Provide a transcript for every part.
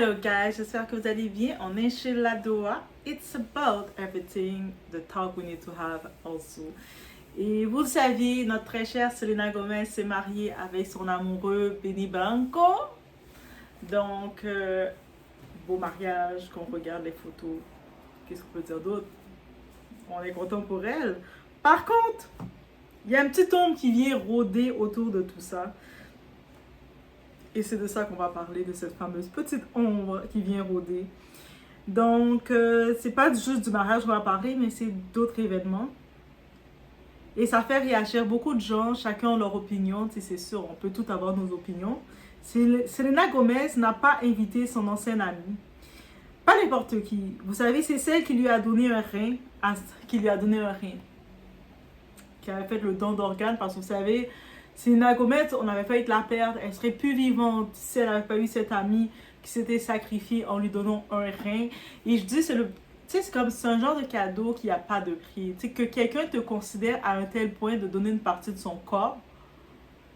Hello guys, j'espère que vous allez bien. On est chez La Doha. It's about everything, the talk we need to have also. Et vous le saviez, notre très chère Selena Gomez s'est mariée avec son amoureux Benny Blanco. Donc, beau mariage, qu'on regarde les photos. Qu'est-ce qu'on peut dire d'autre? On est content pour elle. Par contre, il y a une petite ombre qui vient rôder autour de tout ça. Et c'est de ça qu'on va parler, de cette fameuse petite ombre qui vient rôder. Donc, c'est pas juste du mariage qu'on va parler, mais c'est d'autres événements. Et ça fait réagir beaucoup de gens, chacun a leur opinion, c'est sûr, on peut tout avoir nos opinions. Selena Gomez n'a pas invité son ancienne amie. Pas n'importe qui. Vous savez, c'est celle qui lui a donné un rein, qui avait fait le don d'organes, parce que vous savez, Selena Gomez, on avait failli la perdre, elle serait plus vivante si elle n'avait pas eu cette amie qui s'était sacrifiée en lui donnant un rein. Et je dis, c'est comme c'est un genre de cadeau qui n'a pas de prix. Tu sais, que quelqu'un te considère à un tel point de donner une partie de son corps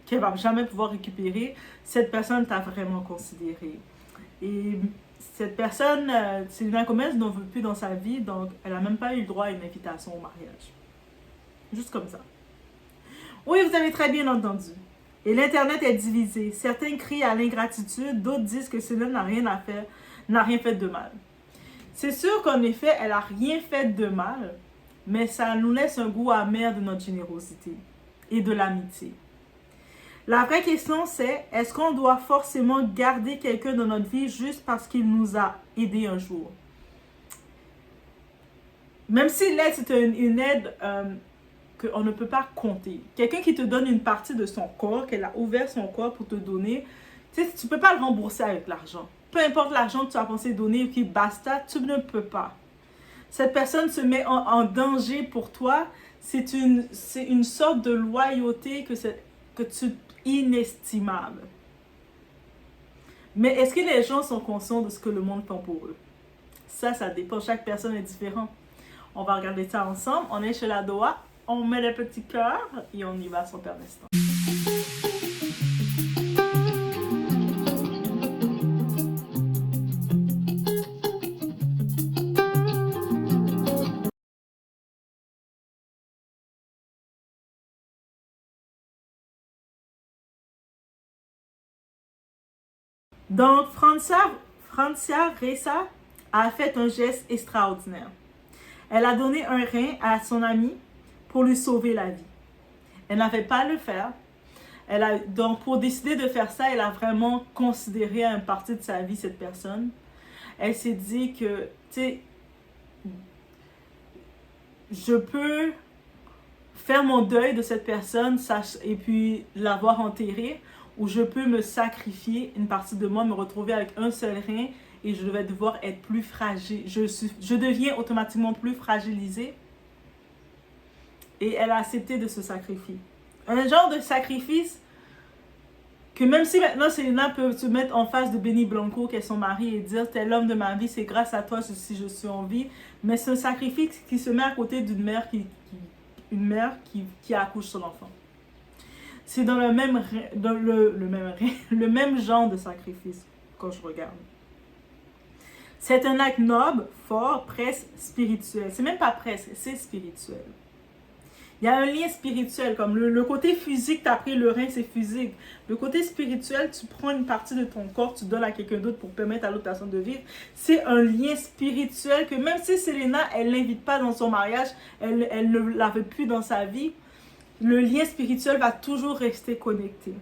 qu'elle ne va jamais pouvoir récupérer, cette personne t'a vraiment considéré. Et cette personne, Selena Gomez n'en veut plus dans sa vie, donc elle n'a même pas eu le droit à une invitation au mariage. Juste comme ça. Oui, vous avez très bien entendu. Et l'Internet est divisé. Certains crient à l'ingratitude, d'autres disent que Selena n'a rien fait de mal. C'est sûr qu'en effet, elle n'a rien fait de mal, mais ça nous laisse un goût amer de notre générosité et de l'amitié. La vraie question c'est, est-ce qu'on doit forcément garder quelqu'un dans notre vie juste parce qu'il nous a aidés un jour? Même si l'aide, c'est une aide qu'on ne peut pas compter. Quelqu'un qui te donne une partie de son corps, qu'elle a ouvert son corps pour te donner, tu ne peux pas le rembourser avec l'argent. Peu importe l'argent que tu as pensé donner, qui basta, tu ne peux pas. Cette personne se met en danger pour toi. C'est une sorte de loyauté que tu inestimable. Mais est-ce que les gens sont conscients de ce que le monde fait pour eux? Ça dépend. Chaque personne est différente. On va regarder ça ensemble. On est chez La Doha. On met les petits cœurs et on y va sans perdre d'instant. Donc, Francia Ressa a fait un geste extraordinaire. Elle a donné un rein à son amie pour lui sauver la vie. Elle n'avait pas à le faire. Donc, pour décider de faire ça, elle a vraiment considéré à une partie de sa vie cette personne. Elle s'est dit que, tu sais, je peux faire mon deuil de cette personne et puis l'avoir enterrée, ou je peux me sacrifier une partie de moi, me retrouver avec un seul rein et je vais devoir être plus fragile. Je deviens automatiquement plus fragilisée. Et elle a accepté de se sacrifier. Un genre de sacrifice que même si maintenant Selena peut se mettre en face de Benny Blanco, qui est son mari, et dire « T'es l'homme de ma vie, c'est grâce à toi si je suis en vie », mais c'est un sacrifice qui se met à côté d'une mère qui accouche son enfant. C'est dans le même genre de sacrifice quand je regarde. C'est un acte noble, fort, presque spirituel. C'est même pas presque, c'est spirituel. Il y a un lien spirituel, comme le côté physique, tu as pris le rein, c'est physique. Le côté spirituel, tu prends une partie de ton corps, tu donnes à quelqu'un d'autre pour permettre à l'autre personne de vivre. C'est un lien spirituel que même si Selena, elle ne l'invite pas dans son mariage, elle ne la veut plus dans sa vie, le lien spirituel va toujours rester connecté.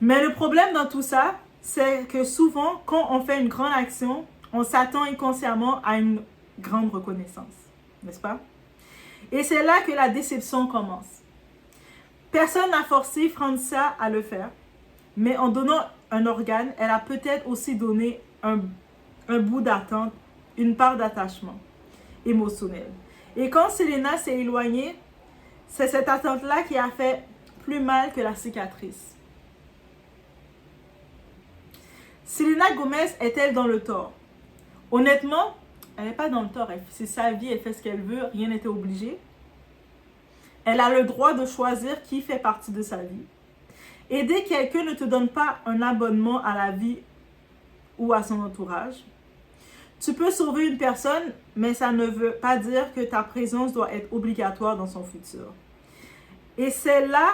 Mais le problème dans tout ça, c'est que souvent, quand on fait une grande action, on s'attend inconsciemment à une grande reconnaissance, n'est-ce pas? Et c'est là que la déception commence. Personne n'a forcé Francia à le faire, mais en donnant un organe, elle a peut-être aussi donné un bout d'attente, une part d'attachement émotionnel. Et quand Selena s'est éloignée, c'est cette attente-là qui a fait plus mal que la cicatrice. Selena Gomez est-elle dans le tort? Honnêtement, elle n'est pas dans le tort. C'est sa vie, elle fait ce qu'elle veut, rien n'était obligé. Elle a le droit de choisir qui fait partie de sa vie. Aider quelqu'un ne te donne pas un abonnement à la vie ou à son entourage. Tu peux sauver une personne, mais ça ne veut pas dire que ta présence doit être obligatoire dans son futur. Et c'est là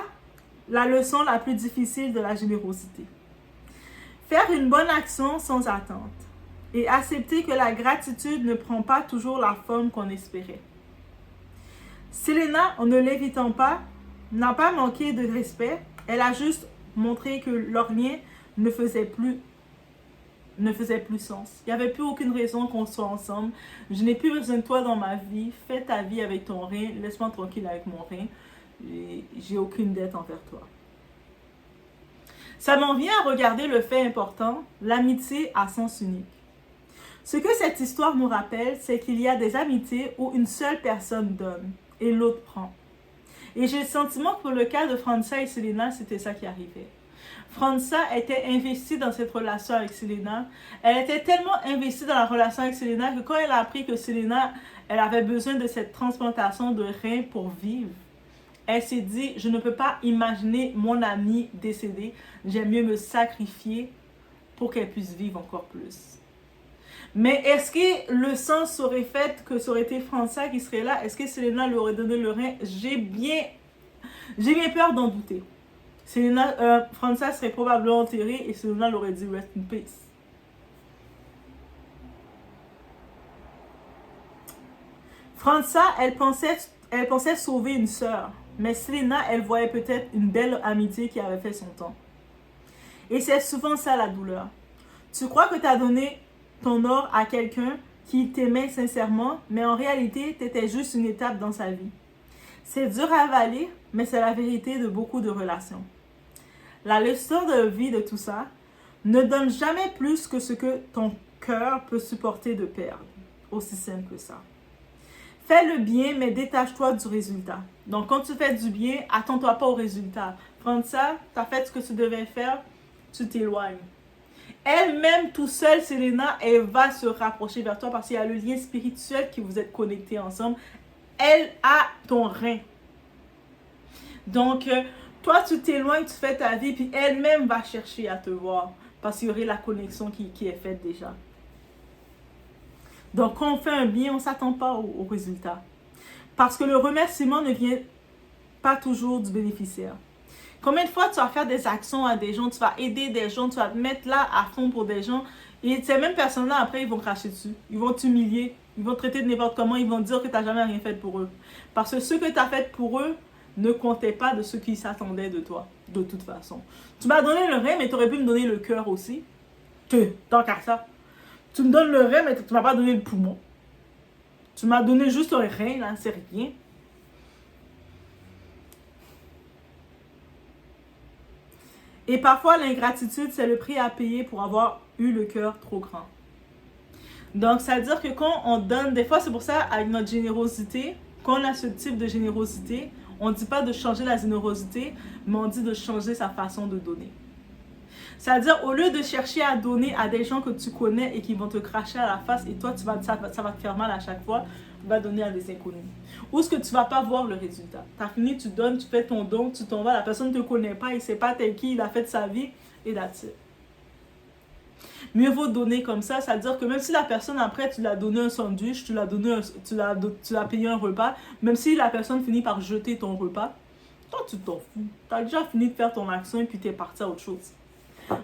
la leçon la plus difficile de la générosité. Faire une bonne action sans attente et accepter que la gratitude ne prend pas toujours la forme qu'on espérait. Selena, en ne l'évitant pas, n'a pas manqué de respect. Elle a juste montré que leur lien ne faisait plus sens. Il n'y avait plus aucune raison qu'on soit ensemble. Je n'ai plus besoin de toi dans ma vie. Fais ta vie avec ton rein. Laisse-moi tranquille avec mon rein. J'ai aucune dette envers toi. Ça m'en vient à regarder le fait important, l'amitié à sens unique. Ce que cette histoire nous rappelle, c'est qu'il y a des amitiés où une seule personne donne et l'autre prend. Et j'ai le sentiment que pour le cas de França et Selena, c'était ça qui arrivait. França était investie dans cette relation avec Selena. Elle était tellement investie dans la relation avec Selena que quand elle a appris que Selena, elle avait besoin de cette transplantation de rein pour vivre, elle s'est dit, je ne peux pas imaginer mon amie décédée. J'aime mieux me sacrifier pour qu'elle puisse vivre encore plus. Mais est-ce que le sens aurait fait que ça aurait été França qui serait là? Est-ce que Selena lui aurait donné le rein? J'ai bien peur d'en douter. França serait probablement enterrée et Selena l'aurait dit rest in peace. França, elle pensait sauver une sœur. Mais Selena, elle voyait peut-être une belle amitié qui avait fait son temps. Et c'est souvent ça la douleur. Tu crois que tu as donné ton or à quelqu'un qui t'aimait sincèrement, mais en réalité, tu étais juste une étape dans sa vie. C'est dur à avaler, mais c'est la vérité de beaucoup de relations. La leçon de vie de tout ça, ne donne jamais plus que ce que ton cœur peut supporter de perdre. Aussi simple que ça. Fais le bien, mais détache-toi du résultat. Donc, quand tu fais du bien, attends-toi pas au résultat. Prends ça, tu as fait ce que tu devais faire, tu t'éloignes. Elle-même, tout seule, Selena, elle va se rapprocher vers toi parce qu'il y a le lien spirituel qui vous êtes connectés ensemble. Elle a ton rein. Donc, toi, tu t'éloignes, tu fais ta vie, puis elle-même va chercher à te voir parce qu'il y aurait la connexion qui est faite déjà. Donc, quand on fait un bien, on ne s'attend pas au résultat. Parce que le remerciement ne vient pas toujours du bénéficiaire. Combien de fois tu vas faire des actions à des gens, tu vas aider des gens, tu vas te mettre là à fond pour des gens, et ces mêmes personnes-là, après, ils vont cracher dessus. Ils vont t'humilier, ils vont te traiter de n'importe comment, ils vont dire que tu n'as jamais rien fait pour eux. Parce que ce que tu as fait pour eux ne comptait pas de ce qui s'attendait de toi, de toute façon. Tu m'as donné le rein, mais tu aurais pu me donner le cœur aussi. Tant qu'à ça. Tu me donnes le rein, mais tu ne m'as pas donné le poumon. Tu m'as donné juste un rein, là, c'est rien. Et parfois, l'ingratitude, c'est le prix à payer pour avoir eu le cœur trop grand. Donc, ça veut dire que quand on donne, des fois, c'est pour ça, avec notre générosité, quand on a ce type de générosité, on ne dit pas de changer la générosité, mais on dit de changer sa façon de donner. C'est-à-dire, au lieu de chercher à donner à des gens que tu connais et qui vont te cracher à la face, et toi, ça va te faire mal à chaque fois, tu vas donner à des inconnus. Ou est-ce que tu ne vas pas voir le résultat? Tu as fini, tu donnes, tu fais ton don, tu t'en vas, la personne ne te connaît pas, il ne sait pas tel qui, il a fait de sa vie, et that's it. Mieux vaut donner comme ça, c'est-à-dire que même si la personne après, tu l'as donné un sandwich, tu l'as payé un repas, même si la personne finit par jeter ton repas, toi, tu t'en fous. Tu as déjà fini de faire ton action et puis tu es parti à autre chose.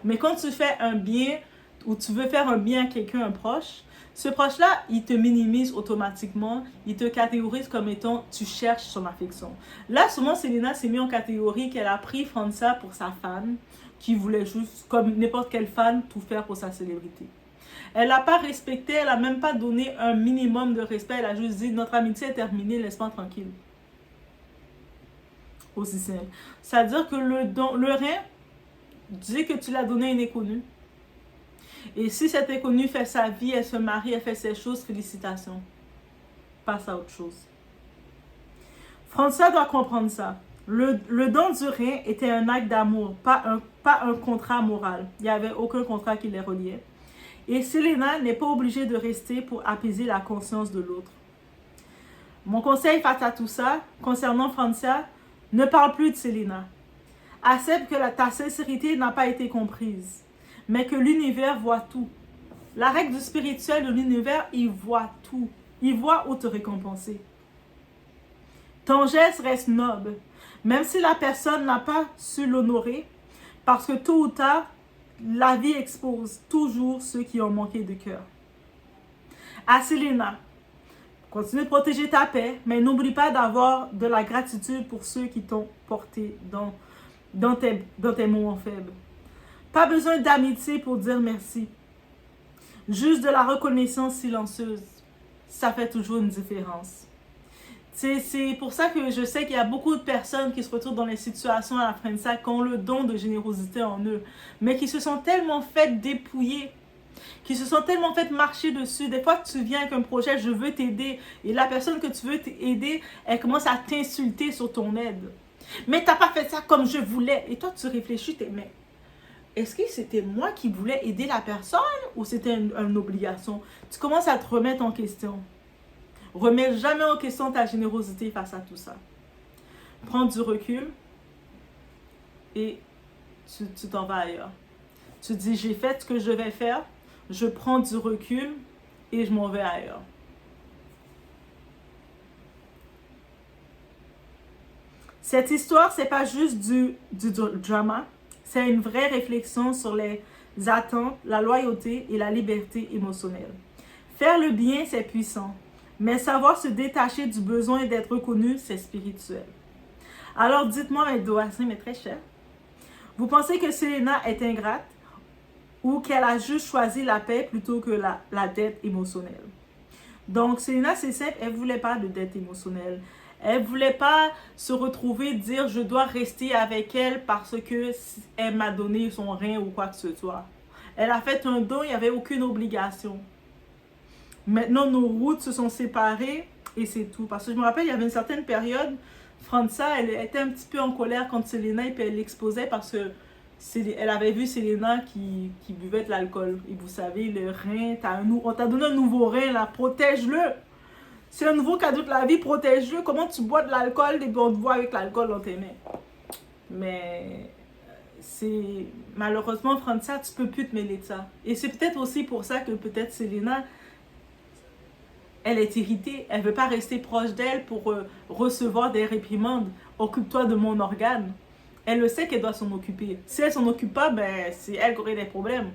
Mais quand tu fais un bien ou tu veux faire un bien à quelqu'un, un proche, ce proche-là, il te minimise automatiquement, il te catégorise comme étant tu cherches son affection. Là, souvent, Selena s'est mis en catégorie qu'elle a pris França pour sa fan, qui voulait juste, comme n'importe quelle fan, tout faire pour sa célébrité. Elle n'a pas respecté, elle n'a même pas donné un minimum de respect, elle a juste dit notre amitié est terminée, laisse-moi tranquille. Aussi simple. C'est-à-dire que le rein, dis que tu l'as donné à une inconnue. Et si cette inconnue fait sa vie, elle se marie, elle fait ses choses, félicitations. Passe à autre chose. França doit comprendre ça. Le don du rein était un acte d'amour, pas un contrat moral. Il n'y avait aucun contrat qui les reliait. Et Selena n'est pas obligée de rester pour apaiser la conscience de l'autre. Mon conseil face à tout ça, concernant França, ne parle plus de Selena. Accepte que ta sincérité n'a pas été comprise, mais que l'univers voit tout. La règle du spirituel de l'univers, il voit tout. Il voit où te récompenser. Ton geste reste noble, même si la personne n'a pas su l'honorer, parce que tôt ou tard, la vie expose toujours ceux qui ont manqué de cœur. À Selena, continue de protéger ta paix, mais n'oublie pas d'avoir de la gratitude pour ceux qui t'ont porté dans tes moments faibles. Pas besoin d'amitié pour dire merci. Juste de la reconnaissance silencieuse. Ça fait toujours une différence. C'est pour ça que je sais qu'il y a beaucoup de personnes qui se retrouvent dans les situations à la fin de ça, qui ont le don de générosité en eux, mais qui se sont tellement fait dépouiller, qui se sont tellement fait marcher dessus. Des fois, tu viens avec un projet, je veux t'aider, et la personne que tu veux aider, elle commence à t'insulter sur ton aide. Mais t'as pas fait ça comme je voulais. Et toi, tu réfléchis, mais est-ce que c'était moi qui voulais aider la personne ou c'était une obligation? Tu commences à te remettre en question. Remets jamais en question ta générosité face à tout ça. Prends du recul et tu t'en vas ailleurs. Tu dis, j'ai fait ce que je devais faire, je prends du recul et je m'en vais ailleurs. Cette histoire, c'est pas juste du drama, c'est une vraie réflexion sur les attentes, la loyauté et la liberté émotionnelle. Faire le bien, c'est puissant. Mais savoir se détacher du besoin d'être reconnu, c'est spirituel. Alors dites-moi, mes doigts, mais très cher, vous pensez que Selena est ingrate ou qu'elle a juste choisi la paix plutôt que la dette émotionnelle? Donc Selena, c'est simple, elle ne voulait pas de dette émotionnelle. Elle ne voulait pas se retrouver dire je dois rester avec elle parce qu'elle m'a donné son rein ou quoi que ce soit. Elle a fait un don, il n'y avait aucune obligation. Maintenant, nos routes se sont séparées et c'est tout. Parce que je me rappelle, il y avait une certaine période, França, elle était un petit peu en colère contre Selena et puis elle l'exposait parce que elle avait vu Selena qui buvait de l'alcool. Et vous savez, le rein, on t'a donné un nouveau rein, là, protège-le. C'est un nouveau cadeau de la vie, protège-le. Comment tu bois de l'alcool et puis on te voit avec l'alcool dans tes mains. Mais c'est malheureusement, França, tu peux plus te mêler de ça. Et c'est peut-être aussi pour ça que peut-être Selena, elle est irritée, elle ne veut pas rester proche d'elle pour recevoir des réprimandes. Occupe-toi de mon organe. Elle le sait qu'elle doit s'en occuper. Si elle s'en occupe pas, ben, c'est elle qui aurait des problèmes.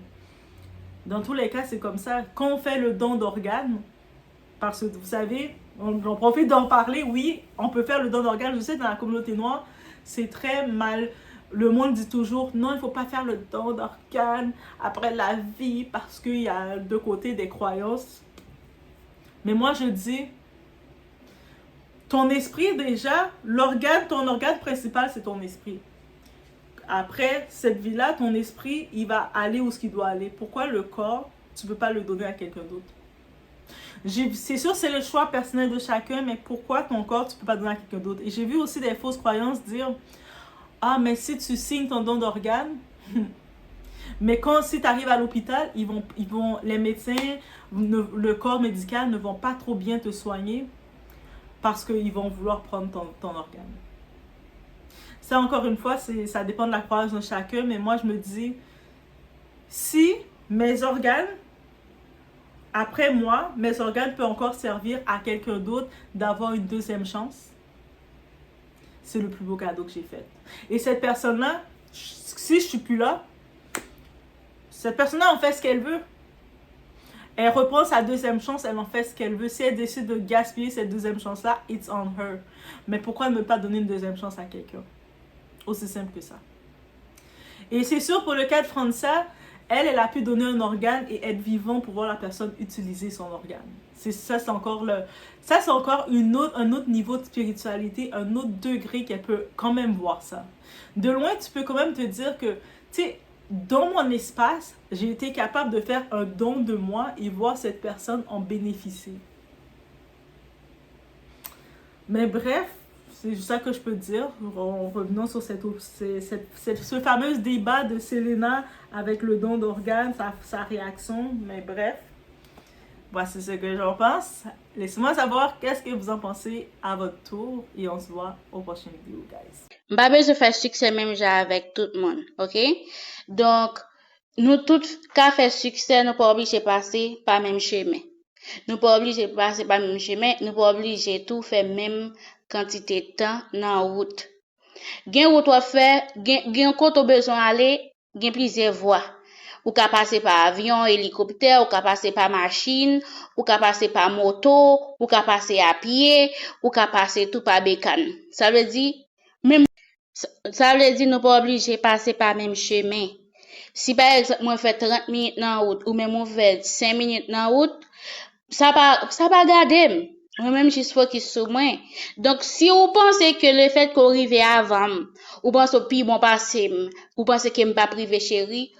Dans tous les cas, c'est comme ça. Quand on fait le don d'organes, parce que vous savez, j'en profite d'en parler, oui, on peut faire le don d'organes. Je sais, dans la communauté noire, c'est très mal. Le monde dit toujours, non, il ne faut pas faire le don d'organes après la vie parce qu'il y a de côté des croyances. Mais moi, je dis, ton esprit déjà, ton organe principal, c'est ton esprit. Après cette vie-là, ton esprit, il va aller où ce qu'il doit aller. Pourquoi le corps, tu ne peux pas le donner à quelqu'un d'autre? C'est sûr, c'est le choix personnel de chacun, mais pourquoi ton corps, tu ne peux pas donner à quelqu'un d'autre? Et j'ai vu aussi des fausses croyances dire, ah, mais si tu signes ton don d'organe, mais si tu arrives à l'hôpital, les médecins, le corps médical ne vont pas trop bien te soigner parce qu'ils vont vouloir prendre ton organe. Ça, encore une fois, ça dépend de la croyance de chacun, mais moi, je me dis, si mes organes, après moi, mes organes peuvent encore servir à quelqu'un d'autre d'avoir une deuxième chance, c'est le plus beau cadeau que j'ai fait. Et cette personne-là, si je ne suis plus là, cette personne-là en fait ce qu'elle veut. Elle reprend sa deuxième chance, elle en fait ce qu'elle veut. Si elle décide de gaspiller cette deuxième chance-là, it's on her. Mais pourquoi ne pas donner une deuxième chance à quelqu'un? Aussi simple que ça. Et c'est sûr, pour le cas de França, elle a pu donner un organe et être vivant pour voir la personne utiliser son organe. Ça, c'est encore un autre niveau de spiritualité, un autre degré qu'elle peut quand même voir ça. De loin, tu peux quand même te dire que, tu sais, dans mon espace, j'ai été capable de faire un don de moi et voir cette personne en bénéficier. Mais bref, c'est juste ça que je peux dire. Revenons sur ce fameux débat de Selena avec le don d'organes, sa réaction. Mais bref, voici ce que j'en pense. Laissez-moi savoir qu'est-ce que vous en pensez à votre tour et on se voit au prochain vidéo, guys. M'pas besoin faire succès même genre avec tout le monde, OK? Donc, nous tous qu'à faire succès, nous pas obligés de passer par même chemin. Nous pas obligés de passer par même chemin, nous pas obligés tout faire même quantité de temps dans route. Gen route ou fait, gen côté besoin aller, gen plusieurs voies. Ou ka passer par avion, hélicoptère, ou ka passer par machine, ou ka passer par moto, ou ka passer à pied, ou ka passer tout par bécane. Ça veut dire même ça veut dire nous pas obligés de passer par même chemin. Si par exemple moi fait 30 minutes dans route ou même moi fait 5 minutes dans route, ça pas garder. Moi-même, je suis focus sur moi. Donc, si vous pensez que le fait qu'on arrive avant, ou pensez au pire bon passé, ou pensez que je pas privé chéri,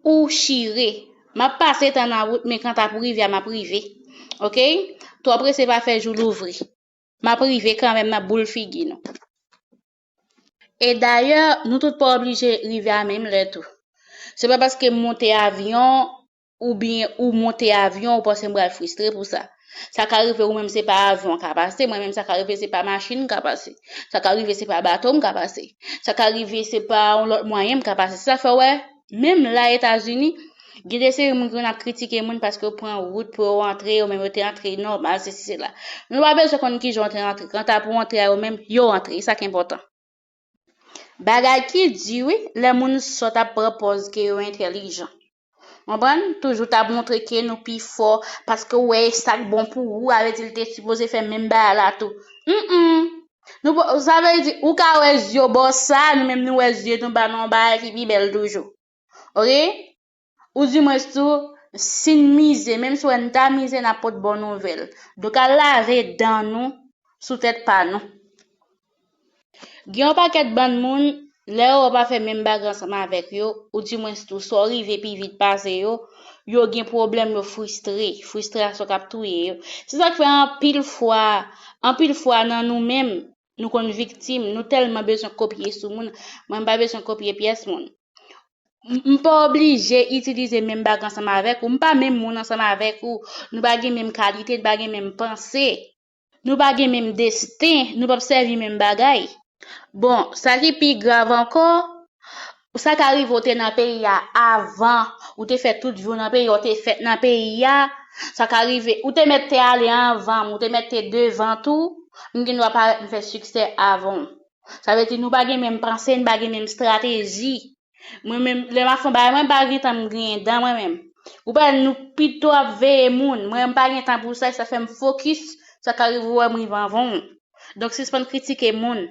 ou chiré, m'a passé dans la route, mais quand t'as privé, m'a privé. OK? Toi, après, c'est pas fait jour l'ouvrir. M'a privé quand même, m'a boule figue, non. Et d'ailleurs, nous tous pas obligés d'arriver à même le tout. C'est pas parce que monter avion ou bien ou monter avion ou parce que me frustré pour ça. Ça qu'arrive ou même c'est pas avion qui passer, moi même ça qu'arrive c'est pas machine qui passer. Ça qu'arrive c'est pas bateau qui passer. Ça qu'arrive c'est pas un autre moyen qui passer. Ça fait ouais, même là États-Unis, il y a des séries qui ont critiqué moun parce que prend route pour rentrer ou même entrer normal c'est là. Nous pas besoin qu'on qui j'entre rentrer quand t'as pour rentrer ou même yo rentrer, ça qui est important. Bagay ki di oui, les moun so ta propose que yo intelligent. Comprenez? Toujours t'a montré que nous plus fort parce que ouais, ça bon pour vous, avec il était supposé faire même ba là tout. Nous ça veut dire ou ka ouais yo bon ça, nous même nous ouais yo nous ba non ba qui bi belle toujours. OK? Ou du moins tout sin mise, même si on t'a mise n'a pas de bonne nouvelle. Donc à laver dans nous sous tête pas nous. Gen paquet de ban moun, lè ou pas fait même bag ensemble avec yo, ou du moins tout so rive puis vite passer yo gen problème yo frustration k'ap touye yo. C'est ça qui fait en pile fois dans nous-mêmes, nous kon victime, nous tellement besoin copier sous moun, moi pas besoin copier pièce moun. M'pas obligé utiliser même bag ensemble avec ou m'pas même moun ensemble avec ou, nous pas gen même qualité, nous pas gen même pensée, nous pas gen même destin, nous pas servir même bagay. Bon, ça qui est plus grave encore, ça qui arrive au dans pays avant, ou te fait toute vie dans pays, ou te fait dans pays ça qui arrive, ou te mette aller avant, ou te mette devant tout, nous ne doit pas faire succès avant. Ça veut dire nous pas même pensée, nous pas même stratégie. Moi même les ma femme moi pas temps grien dans moi même. Ou pas nous plutôt veiller moun, moi pas temps pour ça, ça fait me focus, ça qui arrive ouais moi avant. Donc c'est pas critiquer moun.